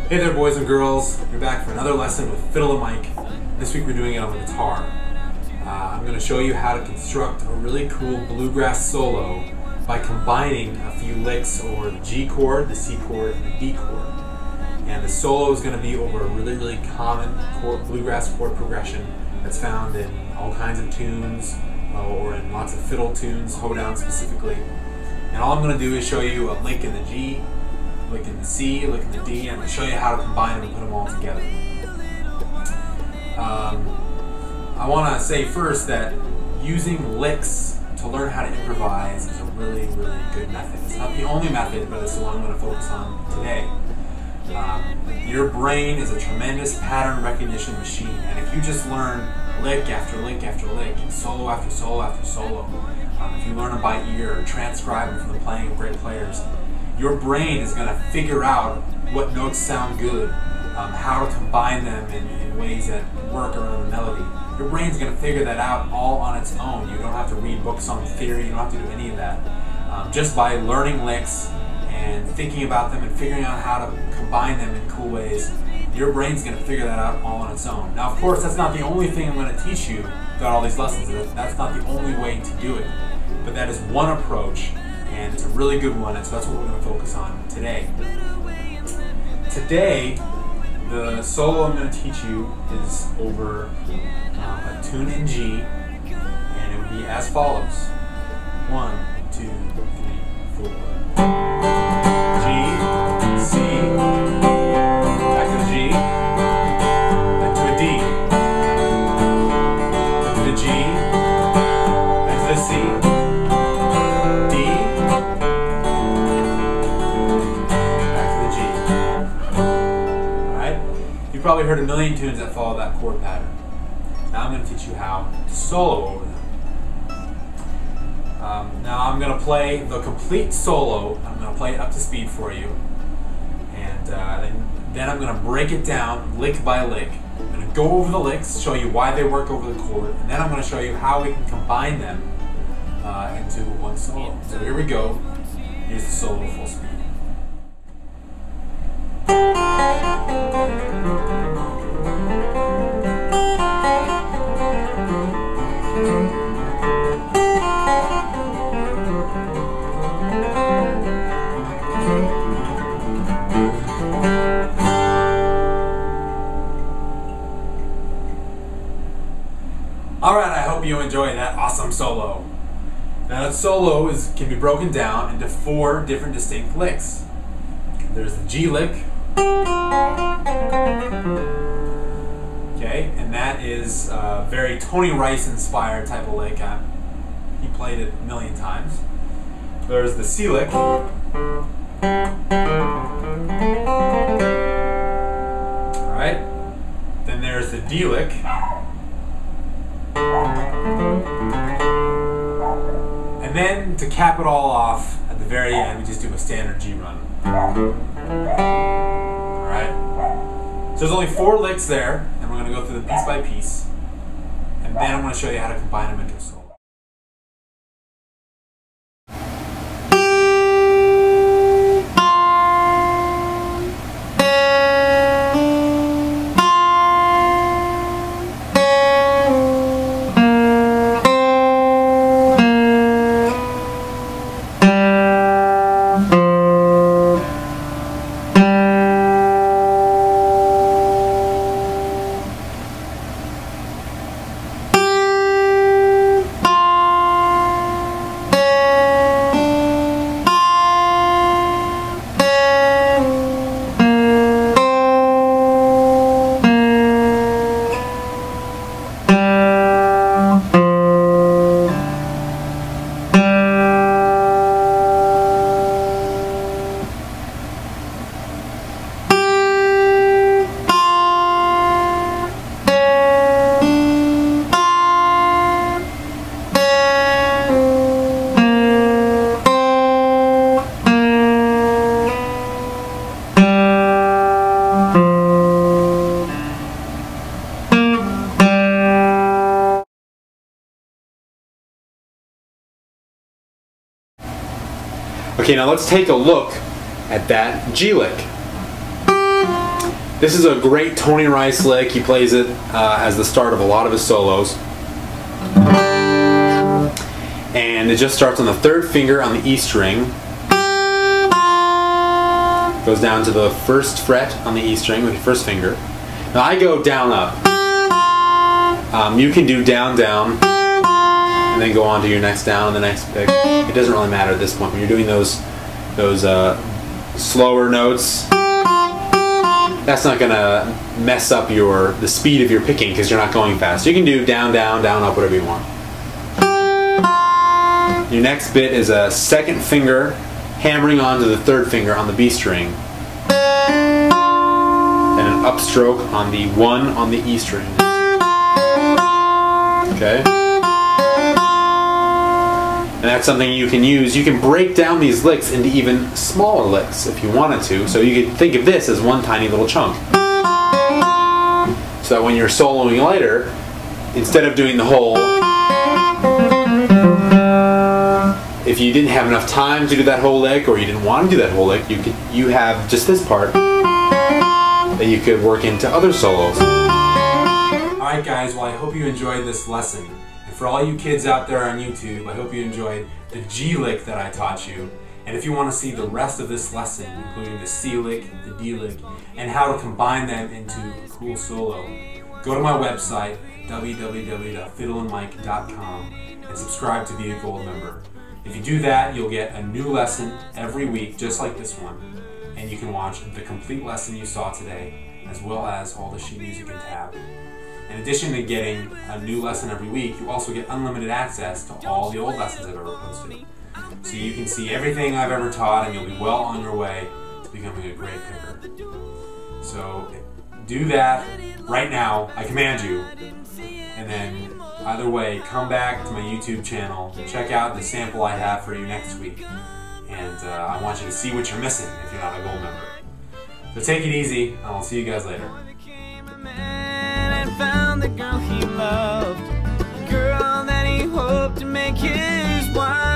Hey there boys and girls, you're back for another lesson with fiddle and mic. This week we're doing it on the guitar. I'm going to show you how to construct a really cool bluegrass solo by combining a few licks over the G chord, the C chord, and the D chord. And the solo is going to be over a really common bluegrass chord progression that's found in all kinds of tunes or in lots of fiddle tunes, hoedown specifically. And all I'm going to do is show you a lick in the G, lick in the C, lick in the D, and I'm going to show you how to combine them and put them all together. I want to say first that using licks to learn how to improvise is a really good method. It's not the only method, but it's the one I'm going to focus on today. Your brain is a tremendous pattern recognition machine, and if you just learn lick after lick after lick, and solo after solo after solo, if you learn them by ear or transcribe them from the playing of great players, your brain is going to figure out what notes sound good, how to combine them in ways that work around the melody. Your brain's going to figure that out all on its own. You don't have to read books on theory, you don't have to do any of that. Just by learning licks and thinking about them and figuring out how to combine them in cool ways, your brain's going to figure that out all on its own. Now, of course, that's not the only thing I'm going to teach you throughout all these lessons. That's not the only way to do it. But that is one approach, and it's a really good one, and so that's what we're going to focus on today. Today, the solo I'm going to teach you is over a tune in G, and it would be as follows. 1, 2, 3, 4. G, C, back to the G, back to a D, back to the G, back to the C, D, back to the G. Alright? You've probably heard a million tunes that follow that chord pattern. Now I'm going to teach you how to solo over them. Now I'm going to play the complete solo. I'm going to play it up to speed for you. And then I'm going to break it down lick by lick. I'm going to go over the licks, show you why they work over the chord, and then I'm going to show you how we can combine them into one solo. So here we go. Here's the solo full speed. Alright, I hope you enjoy that awesome solo. Now that solo can be broken down into 4 different distinct licks. There's the G lick, okay, and that is a very Tony Rice inspired type of lick. He played it a million times. There's the C lick, alright, then there's the D lick, and then to cap it all off, at the very end, we just do a standard G run. Alright? So there's only 4 licks there, and we're going to go through them piece by piece, and then I'm going to show you how to combine them into a solo. Okay, now let's take a look at that G lick. This is a great Tony Rice lick. He plays it as the start of a lot of his solos. And it just starts on the 3rd finger on the E string. Goes down to the 1st fret on the E string with your 1st finger. Now I go down up. You can do down down and then go on to your next down, the next pick. It doesn't really matter at this point when you're doing those slower notes. That's not gonna mess up the speed of your picking because you're not going fast. You can do down down down up, whatever you want. Your next bit is a 2nd finger hammering onto the 3rd finger on the B string. Then an upstroke on the 1 on the E string. Okay? And that's something you can use. You can break down these licks into even smaller licks if you wanted to. So you could think of this as one tiny little chunk. So that when you're soloing later, instead of doing the whole, if you didn't have enough time to do that whole lick, or you didn't want to do that whole lick, you have just this part that you could work into other solos. Alright guys, well I hope you enjoyed this lesson. And for all you kids out there on YouTube, I hope you enjoyed the G lick that I taught you. And if you want to see the rest of this lesson, including the C lick, the D lick, and how to combine them into a cool solo, go to my website, www.fiddleandmike.com, and subscribe to be a gold member. If you do that, you'll get a new lesson every week, just like this one, and you can watch the complete lesson you saw today, as well as all the sheet music and tab. In addition to getting a new lesson every week, you also get unlimited access to all the old lessons I've ever posted. So you can see everything I've ever taught, and you'll be well on your way to becoming a great picker. So do that right now, I command you, and then either way, come back to my YouTube channel, check out the sample I have for you next week, and I want you to see what you're missing if you're not a gold member. So take it easy, and I'll see you guys later. Found the girl he loved, the girl that he hoped to make his wife.